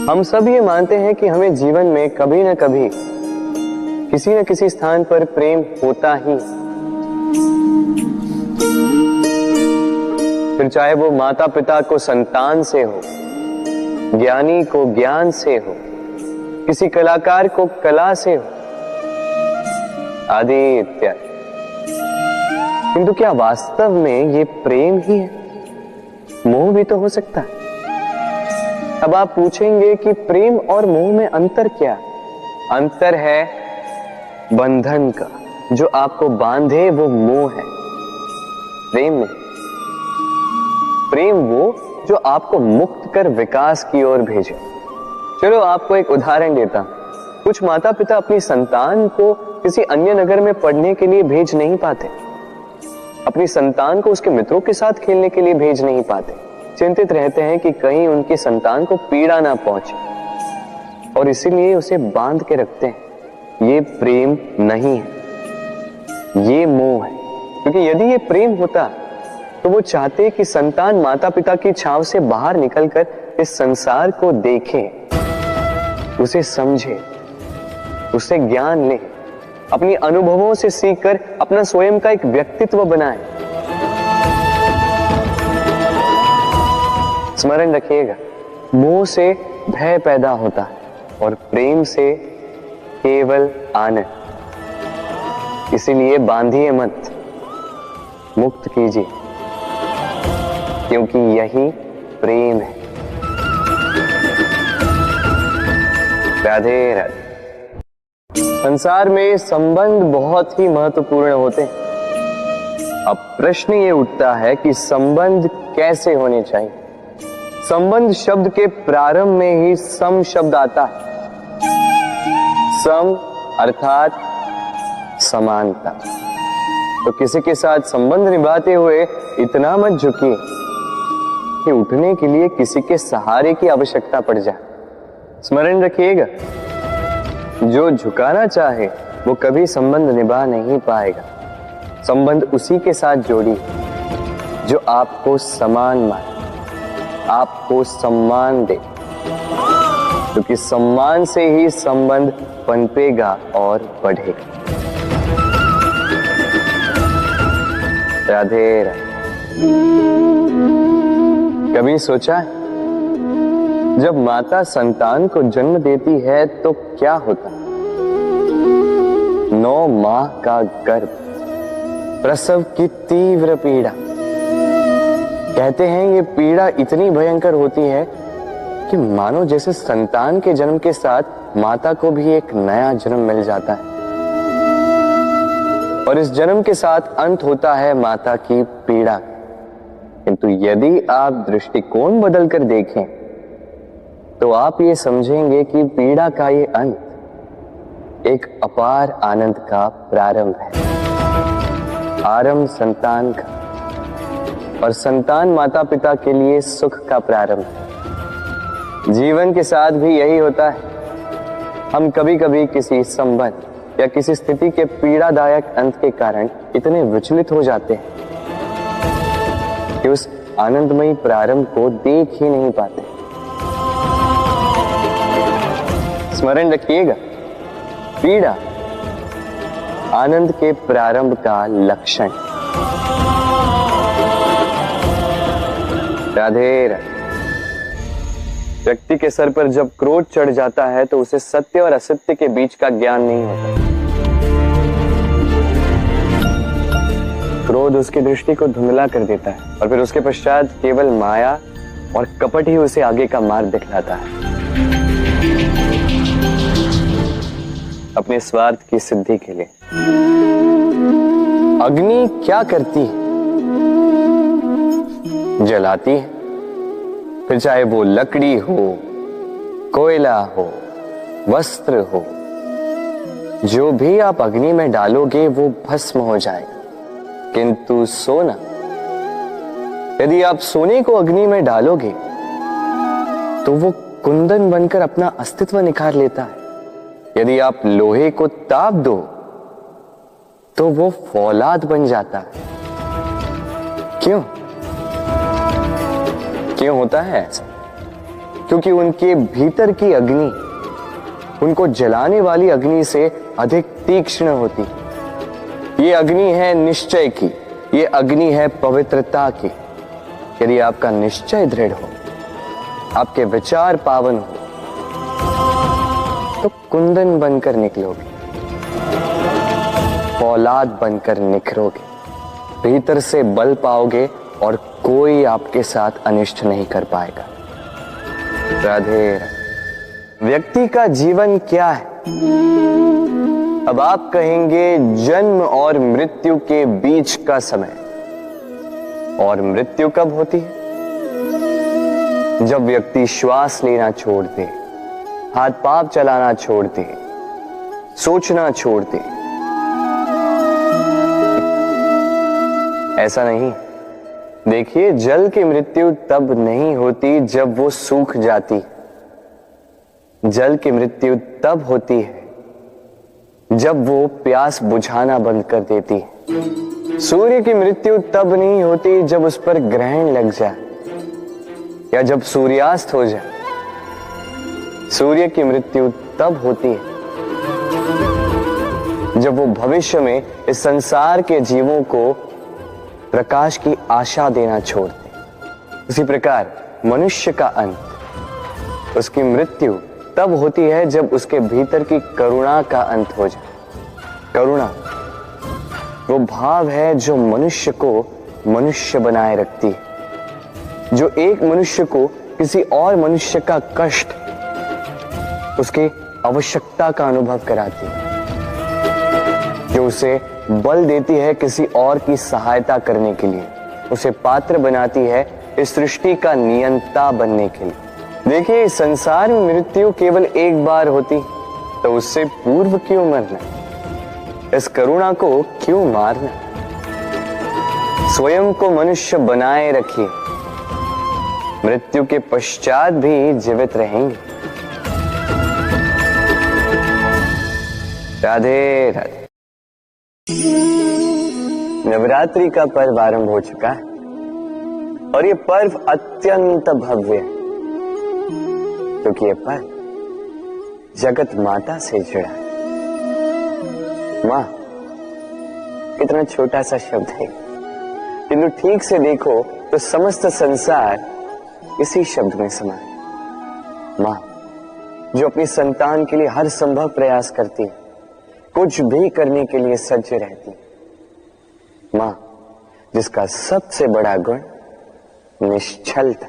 हम सब ये मानते हैं कि हमें जीवन में कभी न कभी किसी न किसी स्थान पर प्रेम होता ही, फिर चाहे वो माता पिता को संतान से हो, ज्ञानी को ज्ञान से हो, किसी कलाकार को कला से हो, आदि इत्यादि। किंतु क्या वास्तव में ये प्रेम ही है? मोह भी तो हो सकता है। अब आप पूछेंगे कि प्रेम और मोह में अंतर क्या? अंतर है बंधन का। जो आपको बांधे वो मोह है, प्रेम नहीं। प्रेम वो जो आपको मुक्त कर विकास की ओर भेजे। चलो आपको एक उदाहरण देता हूं। कुछ माता पिता अपनी संतान को किसी अन्य नगर में पढ़ने के लिए भेज नहीं पाते, अपनी संतान को उसके मित्रों के साथ खेलने के लिए भेज नहीं पाते। चिंतित रहते हैं कि कहीं उनकी संतान को पीड़ा ना पहुंचे, और इसीलिए उसे बांध के रखते हैं। ये प्रेम नहीं है, ये मोह है। क्योंकि यदि ये प्रेम होता तो वो चाहते कि संतान माता पिता की छांव से बाहर निकलकर इस संसार को देखे, उसे समझे, उससे ज्ञान ले, अपनी अनुभवों से सीखकर अपना स्वयं का एक व्यक्तित्व बनाए। स्मरण रखिएगा, मोह से भय पैदा होता है और प्रेम से केवल आनंद। इसीलिए बांधिए मत, मुक्त कीजिए, क्योंकि यही प्रेम है। राधे राधे। संसार में संबंध बहुत ही महत्वपूर्ण होते हैं। अब प्रश्न ये उठता है कि संबंध कैसे होने चाहिए। संबंध शब्द के प्रारंभ में ही सम शब्द आता है। सम अर्थात समानता। तो किसी के साथ संबंध निभाते हुए इतना मत झुकिए कि उठने के लिए किसी के सहारे की आवश्यकता पड़ जाए। स्मरण रखिएगा, जो झुकाना चाहे वो कभी संबंध निभा नहीं पाएगा। संबंध उसी के साथ जोड़ी जो आपको समान माने, आपको सम्मान दे, क्योंकि सम्मान से ही संबंध पनपेगा और बढ़ेगा। राधे राधे। कभी सोचा है, जब माता संतान को जन्म देती है तो क्या होता? 9 माह का गर्भ, प्रसव की तीव्र पीड़ा। कहते हैं ये पीड़ा इतनी भयंकर होती है कि मानो जैसे संतान के जन्म के साथ माता को भी एक नया जन्म मिल जाता है, और इस जन्म के साथ अंत होता है माता की पीड़ा। किंतु यदि आप दृष्टिकोण बदलकर देखें तो आप ये समझेंगे कि पीड़ा का ये अंत एक अपार आनंद का प्रारंभ है। आरंभ संतान का, और संतान माता पिता के लिए सुख का प्रारंभ है। जीवन के साथ भी यही होता है। हम कभी कभी किसी संबंध या किसी स्थिति के पीड़ादायक अंत के कारण इतने विचलित हो जाते हैं कि उस आनंदमयी प्रारंभ को देख ही नहीं पाते। स्मरण रखिएगा, पीड़ा आनंद के प्रारंभ का लक्षण। राधे राधे। व्यक्ति के सर पर जब क्रोध चढ़ जाता है तो उसे सत्य और असत्य के बीच का ज्ञान नहीं होता। क्रोध उसकी दृष्टि को धुंधला कर देता है और फिर उसके पश्चात केवल माया और कपट ही उसे आगे का मार्ग दिखलाता है, अपने स्वार्थ की सिद्धि के लिए। अग्नि क्या करती है? जलाती है। फिर चाहे वो लकड़ी हो, कोयला हो, वस्त्र हो, जो भी आप अग्नि में डालोगे वो भस्म हो जाएगा। किंतु सोना, यदि आप सोने को अग्नि में डालोगे तो वो कुंदन बनकर अपना अस्तित्व निखार लेता है। यदि आप लोहे को ताप दो तो वो फौलाद बन जाता है। क्यों? क्यों होता है ऐसा? क्योंकि उनके भीतर की अग्नि उनको जलाने वाली अग्नि से अधिक तीक्ष्ण होती। ये अग्नि है निश्चय की, ये अग्नि है पवित्रता की। यदि आपका निश्चय दृढ़ हो, आपके विचार पावन हो, तो कुंदन बनकर निकलोगे, फौलाद बनकर निखरोगे, भीतर से बल पाओगे और कोई आपके साथ अनिष्ट नहीं कर पाएगा। राधे राधे। व्यक्ति का जीवन क्या है? अब आप कहेंगे जन्म और मृत्यु के बीच का समय। और मृत्यु कब होती है? जब व्यक्ति श्वास लेना छोड़ दे, हाथ पांव चलाना छोड़ दे, सोचना छोड़ दे। ऐसा नहीं। देखिए, जल की मृत्यु तब नहीं होती जब वो सूख जाती। जल की मृत्यु तब होती है जब वो प्यास बुझाना बंद कर देती है। सूर्य की मृत्यु तब नहीं होती जब उस पर ग्रहण लग जाए या जब सूर्यास्त हो जाए। सूर्य की मृत्यु तब होती है जब वो भविष्य में इस संसार के जीवों को प्रकाश की आशा देना छोड़ दे। उसी प्रकार मनुष्य का अंत, उसकी मृत्यु तब होती है जब उसके भीतर की करुणा का अंत हो जाए। करुणा वो भाव है जो मनुष्य को मनुष्य बनाए रखती है, जो एक मनुष्य को किसी और मनुष्य का कष्ट, उसकी आवश्यकता का अनुभव कराती है, जो उसे बल देती है किसी और की सहायता करने के लिए, उसे पात्र बनाती है इस सृष्टि का नियंता बनने के लिए। देखिए, इस संसार में मृत्यु केवल एक बार होती, तो उससे पूर्व क्यों मरना? इस करुणा को क्यों मारना? स्वयं को मनुष्य बनाए रखिए, मृत्यु के पश्चात भी जीवित रहेंगे। राधे राधे। नवरात्रि का पर्व आरंभ हो चुका है और ये पर्व अत्यंत भव्य है, क्योंकि ये पर्व जगत माता से जुड़ा है। मां कितना छोटा सा शब्द है, किंतु ठीक से देखो तो समस्त संसार इसी शब्द में समा है। मां जो अपनी संतान के लिए हर संभव प्रयास करती है, कुछ भी करने के लिए सज्ज रहती है। मां जिसका सबसे बड़ा गुण निश्चलता,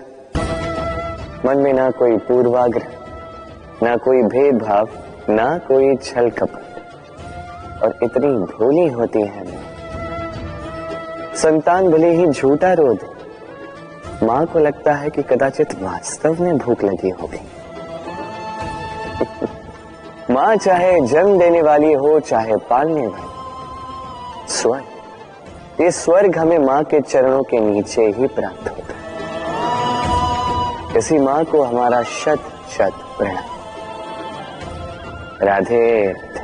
मन में ना कोई पूर्वाग्रह, ना कोई भेदभाव, ना कोई छल कपट, और इतनी भोली होती है मां। संतान भले ही झूठा रो दे, मां को लगता है कि कदाचित वास्तव में भूख लगी होगी। मां चाहे जन्म देने वाली हो, चाहे पालने वाली, स्वर्ग, ये स्वर्ग हमें मां के चरणों के नीचे ही प्राप्त होता है। इसी मां को हमारा शत शत प्रणाम। राधे राधे।